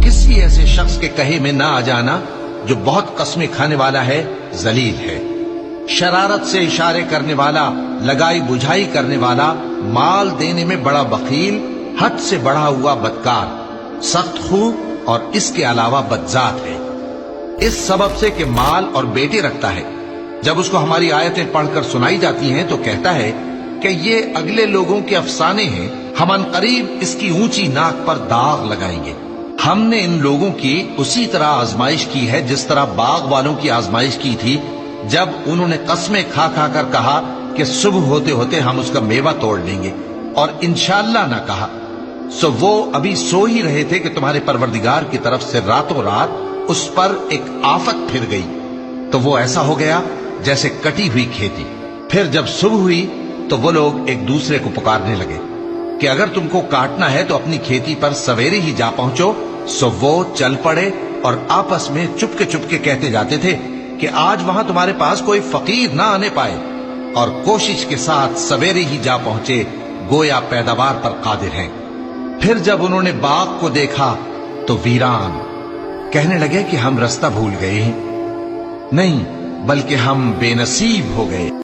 किसी ऐसे शख्स के कहे में ना आ जाना जो बहुत कस्में खाने वाला है, जलील है, शरारत से इशारे करने वाला, लगाई बुझाई करने वाला, माल देने में बड़ा बखील, हद से बढ़ा हुआ बदकार, सख्त खू और इसके अलावा बदजात है। इस सबब से कि माल और बेटे रखता है, जब उसको हमारी आयतें पढ़कर सुनाई जाती हैं तो कहता है कि ये अगले लोगों के अफसाने हैं, हम अनकरीब इसकी ऊंची नाक पर दाग लगाएंगे। हमने इन लोगों की उसी तरह आजमाइश की है जिस तरह बाग वालों की आजमाइश की थी, जब उन्होंने कस्में खा खा कर कहा कि सुबह होते होते हम उसका मेवा तोड़ लेंगे, और इंशाअल्लाह ना कहा। सो वो अभी सो ही रहे थे कि तुम्हारे परवरदिगार की तरफ से रातों रात उस पर एक आफत फिर गई, तो वो ऐसा हो गया जैसे कटी हुई खेती। फिर जब सुबह हुई तो वो लोग एक दूसरे को पुकारने लगे कि अगर तुमको काटना है तो अपनी खेती पर सवेरे ही जा पहुंचो। सो वो चल पड़े और आपस में चुपके चुपके कहते जाते थे कि आज वहां तुम्हारे पास कोई फकीर ना आने पाए, और कोशिश के साथ सवेरे ही जा पहुंचे, गोया पैदावार पर कादिर हैं। फिर जब उन्होंने बाग को देखा तो वीरान, कहने लगे कि हम रास्ता भूल गए हैं। नहीं, बल्कि हम बेनसीब हो गए।